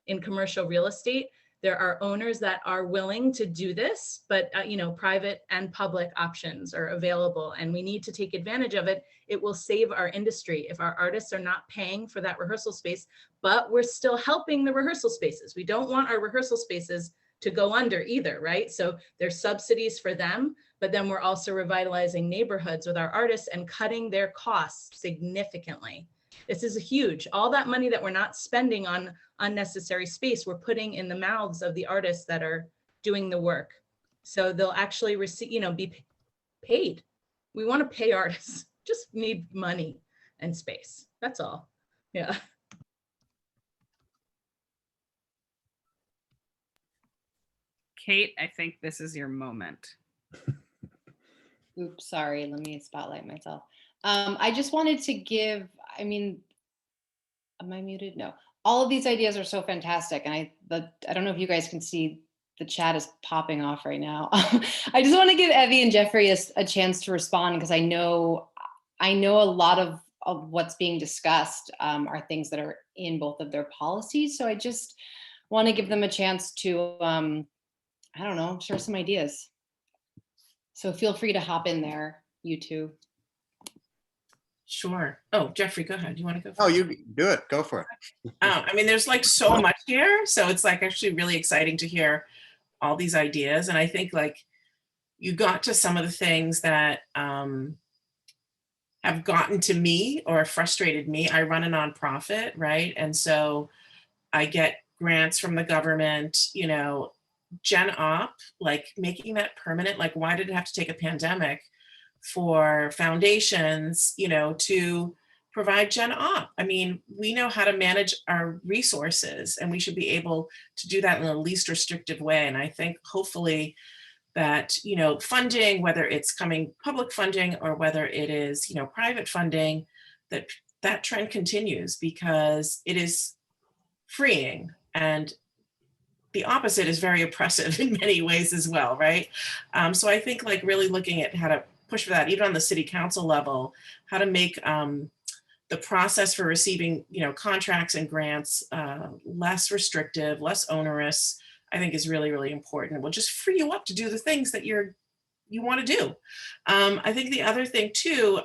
in commercial real estate. There are owners that are willing to do this, but private and public options are available and we need to take advantage of it. It will save our industry if our artists are not paying for that rehearsal space, but we're still helping the rehearsal spaces. We don't want our rehearsal spaces to go under either, right? So there's subsidies for them, but then we're also revitalizing neighborhoods with our artists and cutting their costs significantly. This is huge. All that money that we're not spending on unnecessary space, we're putting in the mouths of the artists that are doing the work. So they'll actually receive, be paid. We want to pay artists, just need money and space. That's all. Yeah. Kate, I think this is your moment. Oops, sorry, let me spotlight myself. I just wanted to give, am I muted? No. All of these ideas are so fantastic. And I don't know if you guys can see, the chat is popping off right now. I just want to give Evie and Jeffrey a chance to respond, because I know a lot of what's being discussed are things that are in both of their policies. So I just want to give them a chance to, I don't know, share some ideas. So feel free to hop in there, you two. Sure. Oh, Jeffrey, go ahead. You want to go? Oh, you do it. Go for it. I mean, there's like so much here. So it's like actually really exciting to hear all these ideas. And I think like you got to some of the things that have gotten to me or frustrated me. I run a nonprofit, right? And so I get grants from the government, Gen Op, like making that permanent, like why did it have to take a pandemic for foundations, you know, to provide Gen Op? I mean, we know how to manage our resources and we should be able to do that in the least restrictive way. And I think hopefully that, you know, funding, whether it's coming public funding or whether it is, you know, private funding, that that trend continues because it is freeing, and the opposite is very oppressive in many ways as well, right? So I think like really looking at how to push for that, even on the city council level, how to make the process for receiving, you know, contracts and grants less restrictive, less onerous, I think is really, really important. It will just free you up to do the things that you want to do. I think the other thing too,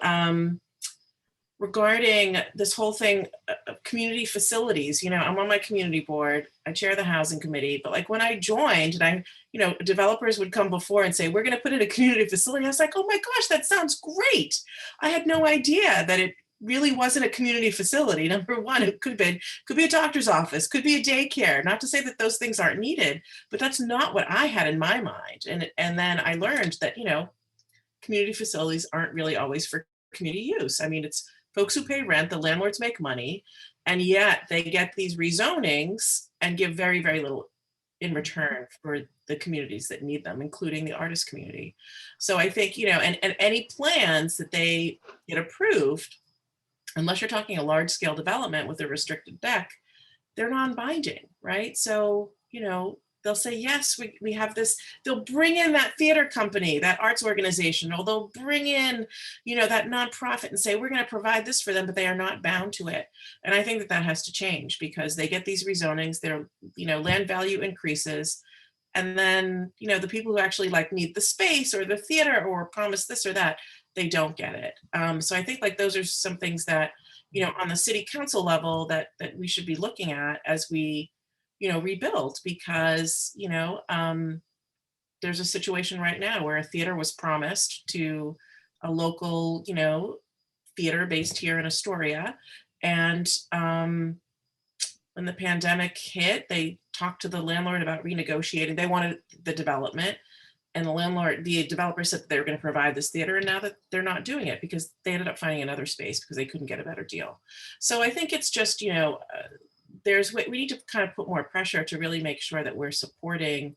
regarding this whole thing of community facilities, you know, I'm on my community board, I chair the housing committee, but like when I joined and I, you know, developers would come before and say, we're going to put in a community facility. I was like, oh my gosh, that sounds great. I had no idea that it really wasn't a community facility. Number one, it could be a doctor's office, could be a daycare. Not to say that those things aren't needed, but that's not what I had in my mind. And then I learned that, you know, community facilities aren't really always for community use. I mean, it's folks who pay rent, the landlords make money, and yet they get these rezonings and give very, very little in return for the communities that need them, including the artist community. So I think, you know, and any plans that they get approved, unless you're talking a large scale development with a restricted deck, they're non-binding, right? So, you know, they'll say, yes, we have this, they'll bring in that theater company, that arts organization, or they'll bring in, you know, that nonprofit and say, we're going to provide this for them, but they are not bound to it. And I think that that has to change because they get these rezonings, their, you know, land value increases. And then, you know, the people who actually like need the space or the theater or promise this or that, they don't get it. So I think like those are some things that, you know, on the city council level that we should be looking at as we, you know, rebuild, because, you know, there's a situation right now where a theater was promised to a local, you know, theater based here in Astoria. And when the pandemic hit, they talked to the landlord about renegotiating. They wanted the development. And the developer said that they were going to provide this theater, and now that they're not doing it because they ended up finding another space because they couldn't get a better deal. So I think it's just, you know, we need to kind of put more pressure to really make sure that we're supporting,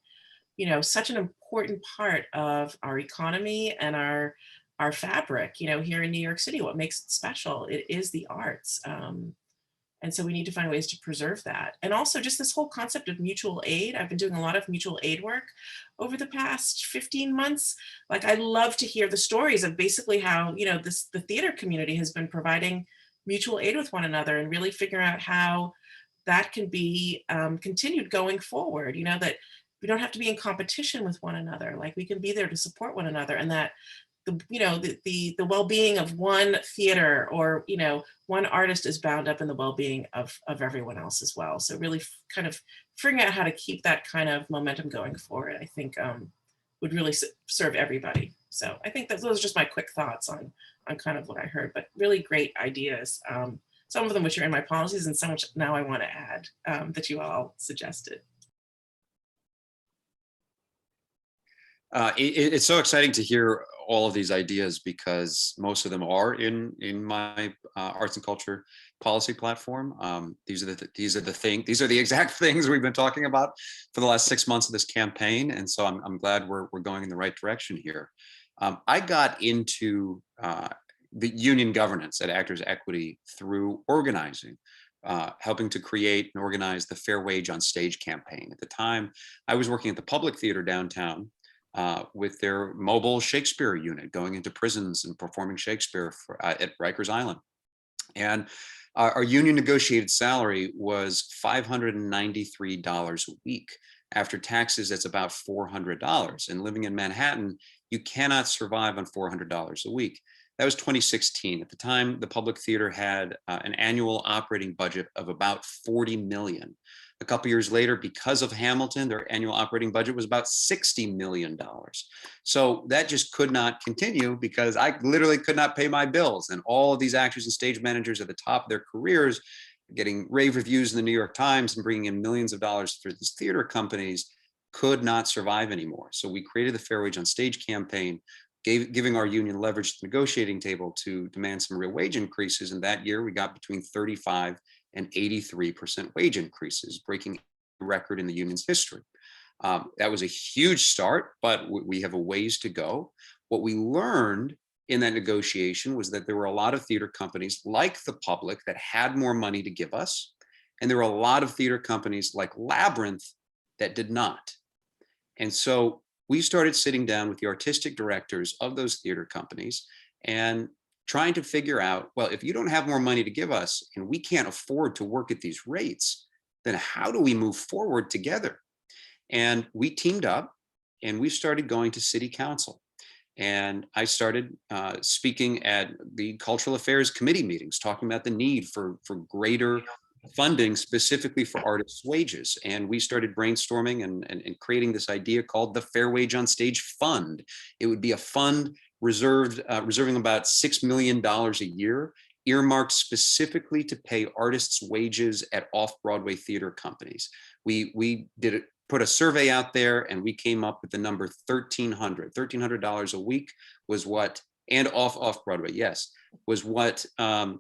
you know, such an important part of our economy and our fabric, you know, here in New York City. What makes it special, it is the arts. And so we need to find ways to preserve that. And also just this whole concept of mutual aid. I've been doing a lot of mutual aid work over the past 15 months. Like I love to hear the stories of basically how, you know, the theater community has been providing mutual aid with one another and really figure out how that can be continued going forward, you know, that we don't have to be in competition with one another. Like we can be there to support one another, and that the well-being of one theater or, you know, one artist is bound up in the well-being of everyone else as well. So really kind of figuring out how to keep that kind of momentum going forward, I think would really serve everybody. So I think those are just my quick thoughts on kind of what I heard, but really great ideas. Some of them which are in my policies and some which now I want to add that you all suggested. It's so exciting to hear all of these ideas because most of them are in my arts and culture policy platform. These are the exact things we've been talking about for the last 6 months of this campaign, and so I'm glad we're going in the right direction here. I got into the union governance at Actors Equity through organizing, helping to create and organize the Fair Wage on Stage campaign. At the time, I was working at the Public Theater downtown with their mobile Shakespeare unit, going into prisons and performing Shakespeare at Rikers Island. And our union negotiated salary was $593 a week. After taxes, that's about $400. And living in Manhattan, you cannot survive on $400 a week. That was 2016. At the time, the Public Theater had an annual operating budget of about $40 million. A couple years later, because of Hamilton, their annual operating budget was about $60 million. So that just could not continue because I literally could not pay my bills. And all of these actors and stage managers at the top of their careers, getting rave reviews in the New York Times and bringing in millions of dollars for these theater companies, could not survive anymore. So we created the Fair Wage on Stage campaign, giving our union leverage to the negotiating table to demand some real wage increases. And that year we got between 35 and 83% wage increases, breaking a record in the union's history. That was a huge start, but we have a ways to go. What we learned in that negotiation was that there were a lot of theater companies like the public that had more money to give us. And there were a lot of theater companies like Labyrinth that did not. And so we started sitting down with the artistic directors of those theater companies and trying to figure out, well, if you don't have more money to give us and we can't afford to work at these rates, then how do we move forward together? And we teamed up and we started going to city council. And I started speaking at the Cultural Affairs Committee meetings, talking about the need for greater funding specifically for artists' wages. And we started brainstorming and creating this idea called the Fair Wage on Stage Fund. It would be a fund reserving about $6 million a year, earmarked specifically to pay artists' wages at off-Broadway theater companies. We put a survey out there and we came up with the number $1,300 a week was what, and off Broadway, yes, was what an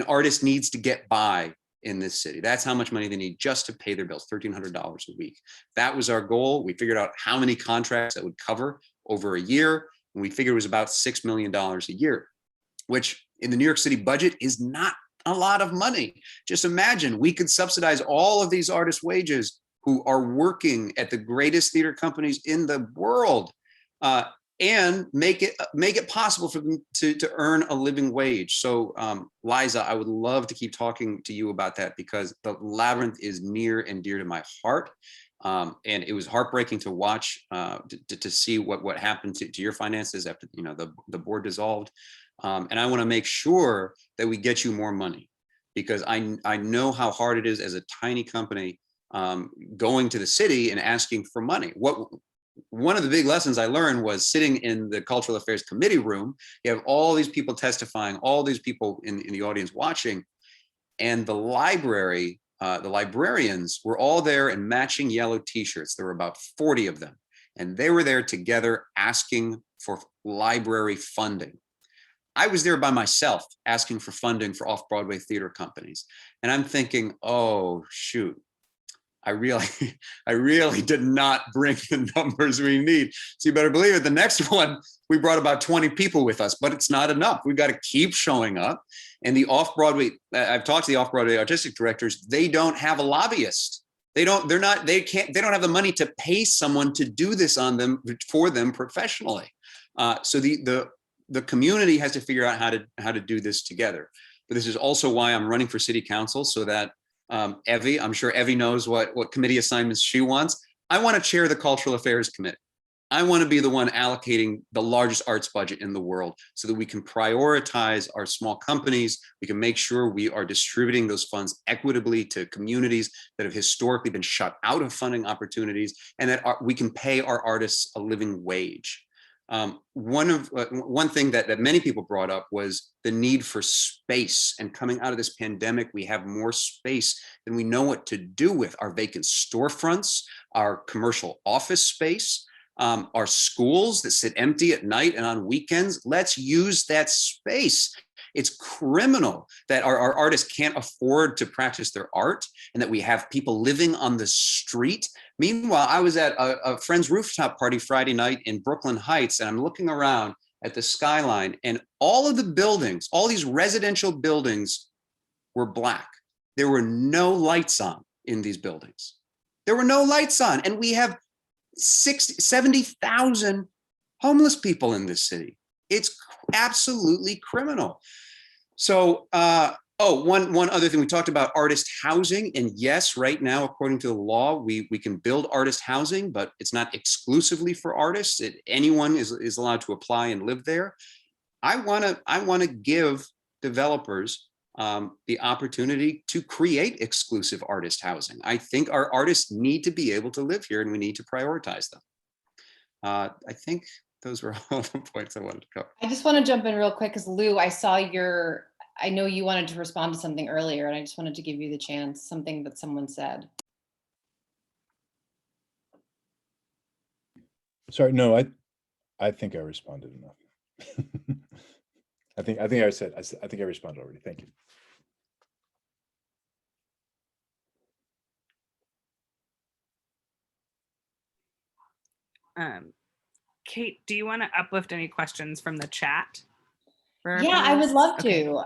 artist needs to get by in this city. That's how much money they need just to pay their bills, $1,300 a week. That was our goal. We figured out how many contracts that would cover over a year, and we figured it was about $6 million a year, which in the New York City budget is not a lot of money. Just imagine we could subsidize all of these artists' wages who are working at the greatest theater companies in the world, and make it possible for them to earn a living wage. So Liza, I would love to keep talking to you about that because the Labyrinth is near and dear to my heart. And it was heartbreaking to watch, to see what happened to your finances after the board dissolved. And I want to make sure that we get you more money because I know how hard it is as a tiny company going to the city and asking for money. One of the big lessons I learned was sitting in the Cultural Affairs Committee room. You have all these people testifying, all these people in the audience watching, and the library, the librarians were all there in matching yellow t-shirts. There were about 40 of them, and they were there together asking for library funding. I was there by myself asking for funding for off-Broadway theater companies. And I'm thinking, oh, shoot, I really did not bring the numbers we need. So you better believe it. The next one, we brought about 20 people with us, but it's not enough. We've got to keep showing up. And the off-Broadway, I've talked to the off-Broadway artistic directors, they don't have a lobbyist. They don't have the money to pay someone to do this for them professionally. So the community has to figure out how to do this together. But this is also why I'm running for city council, so that Evie, I'm sure Evie knows what committee assignments she wants. I want to chair the Cultural Affairs Committee. I want to be the one allocating the largest arts budget in the world so that we can prioritize our small companies. We can make sure we are distributing those funds equitably to communities that have historically been shut out of funding opportunities, and that we can pay our artists a living wage. One thing that many people brought up was the need for space. And coming out of this pandemic, we have more space than we know what to do with. Our vacant storefronts, our commercial office space, our schools that sit empty at night and on weekends. Let's use that space. It's criminal that our artists can't afford to practice their art and that we have people living on the street. Meanwhile, I was at a friend's rooftop party Friday night in Brooklyn Heights, and I'm looking around at the skyline, and all of the buildings, all these residential buildings were black. There were no lights on in these buildings. There were no lights on, and we have 70,000 homeless people in this city. It's absolutely criminal. So, one other thing, we talked about artist housing, and yes, right now, according to the law, we can build artist housing, but it's not exclusively for artists. Anyone is allowed to apply and live there. I want to give developers the opportunity to create exclusive artist housing. I think our artists need to be able to live here, and we need to prioritize them. I think those were all the points I wanted to cover. I just want to jump in real quick because Lou, I know you wanted to respond to something earlier, and I just wanted to give you the chance, something that someone said. Sorry, no, I think I responded enough. I think I responded already. Thank you. Kate, do you want to uplift any questions from the chat? for our Yeah, I would panelists? love Okay. to.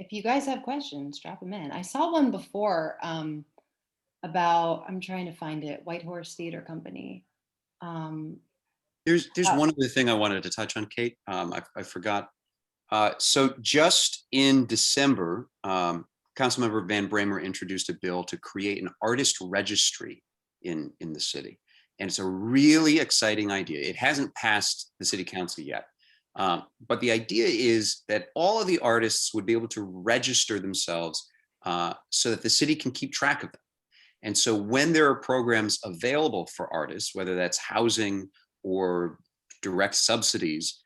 If you guys have questions, drop them in. I saw one before about, I'm trying to find it, White Horse Theater Company. There's one other thing I wanted to touch on, Kate. I forgot. So just in December, Councilmember Van Bramer introduced a bill to create an artist registry in the city. And it's a really exciting idea. It hasn't passed the city council yet. But the idea is that all of the artists would be able to register themselves so that the city can keep track of them. And so when there are programs available for artists, whether that's housing or direct subsidies,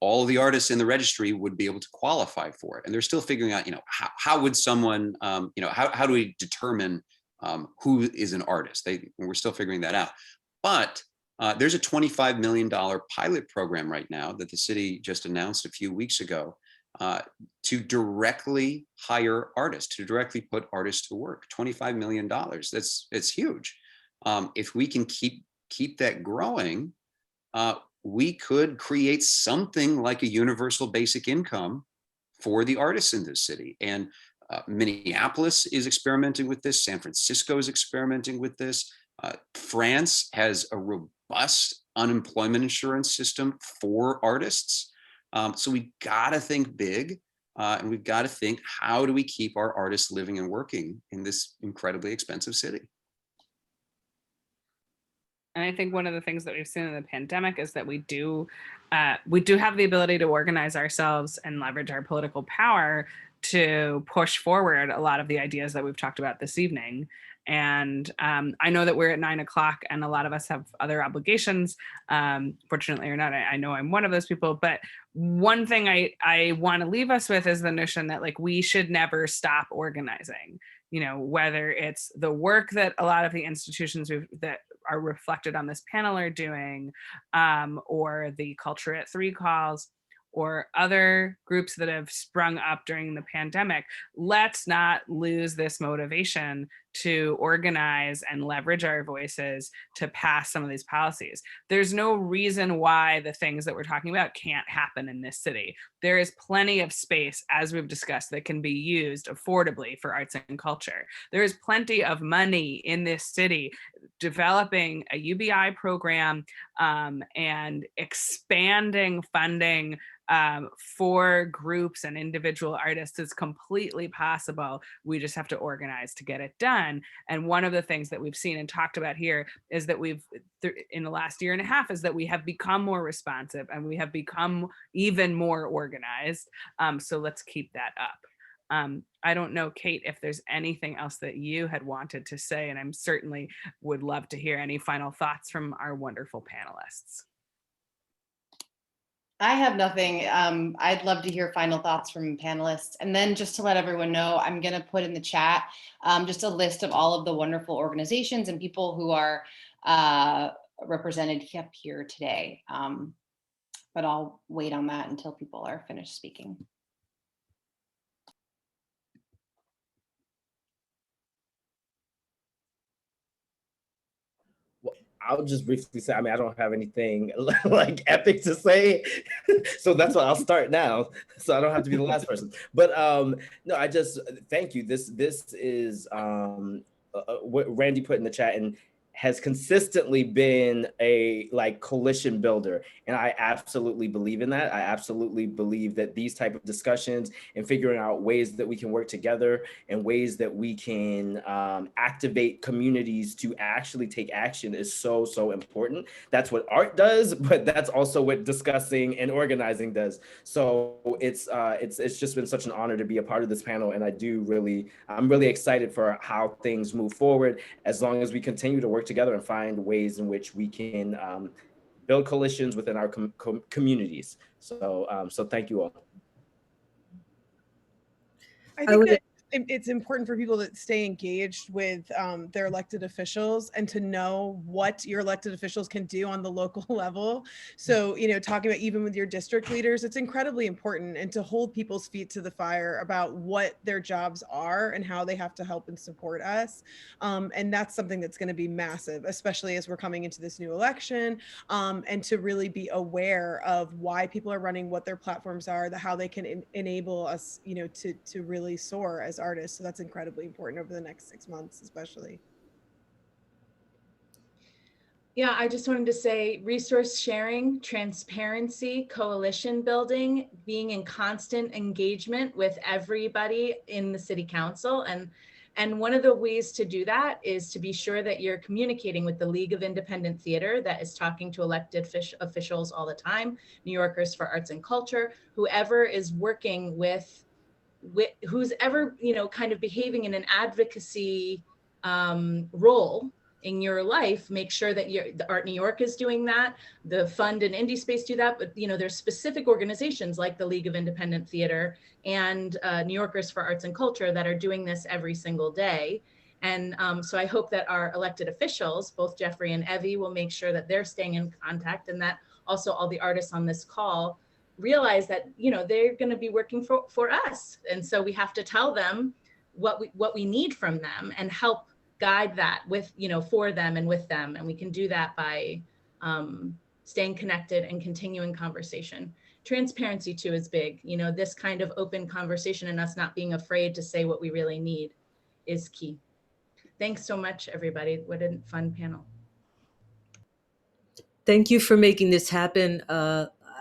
all of the artists in the registry would be able to qualify for it. And they're still figuring out, how would someone, how do we determine who is an artist? We're still figuring that out. But there's a $25 million pilot program right now that the city just announced a few weeks ago to directly hire artists, to directly put artists to work. $25 million. It's huge. If we can keep that growing, we could create something like a universal basic income for the artists in this city. And Minneapolis is experimenting with this. San Francisco is experimenting with this. France has a robust unemployment insurance system for artists. So we gotta think big, and we've got to think, how do we keep our artists living and working in this incredibly expensive city? And I think one of the things that we've seen in the pandemic is that we do have the ability to organize ourselves and leverage our political power to push forward a lot of the ideas that we've talked about this evening. And I know that we're at 9 o'clock and a lot of us have other obligations, fortunately or not. I know I'm one of those people, but one thing I want to leave us with is the notion that we should never stop organizing, whether it's the work that a lot of the institutions that are reflected on this panel are doing, or the Culture at 3 calls, or other groups that have sprung up during the pandemic. Let's not lose this motivation to organize and leverage our voices to pass some of these policies. There's no reason why the things that we're talking about can't happen in this city. There is plenty of space, as we've discussed, that can be used affordably for arts and culture. There is plenty of money in this city. Developing a UBI program and expanding funding for groups and individual artists is completely possible. We just have to organize to get it done. And one of the things that we've seen and talked about here is that in the last year and a half, is that we have become more responsive and we have become even more organized. So let's keep that up. I don't know, Kate, if there's anything else that you had wanted to say, and I'm certainly would love to hear any final thoughts from our wonderful panelists. I have nothing. I'd love to hear final thoughts from panelists. And then just to let everyone know, I'm going to put in the chat just a list of all of the wonderful organizations and people who are represented up here today. But I'll wait on that until people are finished speaking. I'll just briefly say, I don't have anything like epic to say. So that's why I'll start now. So I don't have to be the last person. But no, I just thank you. This is what Randy put in the chat and has consistently been a coalition builder. And I absolutely believe in that. I absolutely believe that these type of discussions and figuring out ways that we can work together and ways that we can activate communities to actually take action is so, so important. That's what art does, but that's also what discussing and organizing does. So it's just been such an honor to be a part of this panel. And I'm really excited for how things move forward, as long as we continue to work together and find ways in which we can build coalitions within our communities. So thank you all. I think it's important for people to stay engaged with their elected officials and to know what your elected officials can do on the local level. So, you know, talking about even with your district leaders, it's incredibly important, and to hold people's feet to the fire about what their jobs are and how they have to help and support us. And that's something that's going to be massive, especially as we're coming into this new election, and to really be aware of why people are running, what their platforms are, how they can enable us, you know, to really soar as artists. So that's incredibly important over the next 6 months, especially. Yeah, I just wanted to say resource sharing, transparency, coalition building, being in constant engagement with everybody in the city council. And one of the ways to do that is to be sure that you're communicating with the League of Independent Theater that is talking to elected officials all the time, New Yorkers for Arts and Culture, whoever is working with who's ever, you know, kind of behaving in an advocacy role in your life. Make sure that the Art New York is doing that, the Fund and Indie Space do that, but you know, there's specific organizations like the League of Independent Theater and New Yorkers for Arts and Culture that are doing this every single day. And so I hope that our elected officials, both Jeffrey and Evie, will make sure that they're staying in contact, and that also all the artists on this call realize that, you know, they're going to be working for us. And so we have to tell them what we need from them and help guide that with, you know, for them and with them. And we can do that by staying connected and continuing conversation. Transparency too is big. You know, this kind of open conversation and us not being afraid to say what we really need is key. Thanks so much, everybody. What a fun panel. Thank you for making this happen.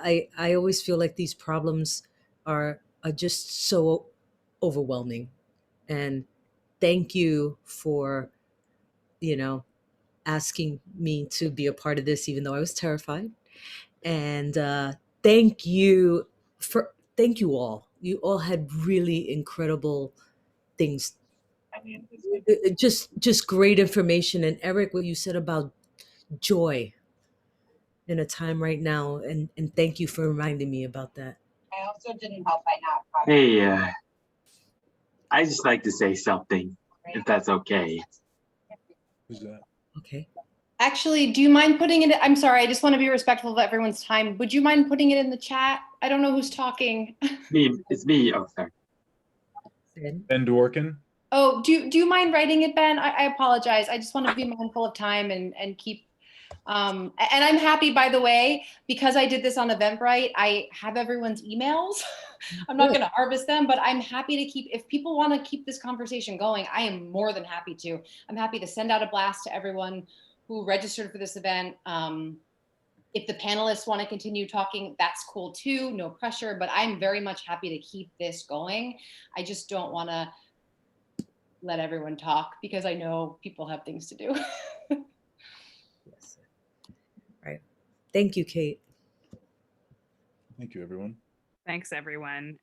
I always feel like these problems are just so overwhelming, and thank you for, you know, asking me to be a part of this, even though I was terrified. And thank you all. You all had really incredible things. Just great information. And Eric, what you said about joy in a time right now, and thank you for reminding me about that. I also didn't help by not. Hey, I just like to say something, if that's okay. Who's that? Okay. Actually, do you mind putting it? I'm sorry, I just want to be respectful of everyone's time. Would you mind putting it in the chat? I don't know who's talking. It's me. Oh, sorry. Ben Dworkin. Oh, do you mind writing it, Ben? I apologize. I just want to be mindful of time and keep. And I'm happy, by the way, because I did this on Eventbrite, I have everyone's emails. I'm not going to harvest them, but I'm happy to keep, if people want to keep this conversation going, I am more than happy to. I'm happy to send out a blast to everyone who registered for this event. If the panelists want to continue talking, that's cool too, no pressure, but I'm very much happy to keep this going. I just don't want to let everyone talk because I know people have things to do. Yes. Right. Thank you, Kate. Thank you, everyone. Thanks, everyone.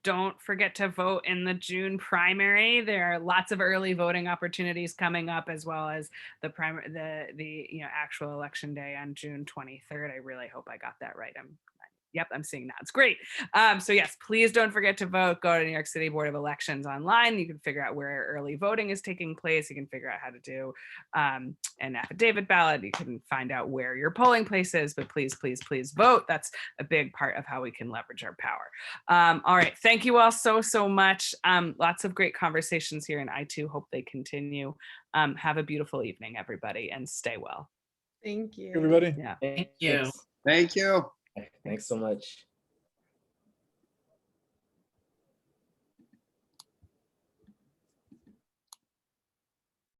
Don't forget to vote in the June primary. There are lots of early voting opportunities coming up, as well as the actual election day on June 23rd. I really hope I got that right. Yep, I'm seeing that. It's great. So yes, please don't forget to vote. Go to New York City Board of Elections online. You can figure out where early voting is taking place. You can figure out how to do an affidavit ballot. You can find out where your polling place is, but please, please, please vote. That's a big part of how we can leverage our power. All right, thank you all so much. Lots of great conversations here, and I too hope they continue. Have a beautiful evening, everybody, and stay well. Thank you. Everybody. Yeah. Thank you. Thank you. Thanks so much.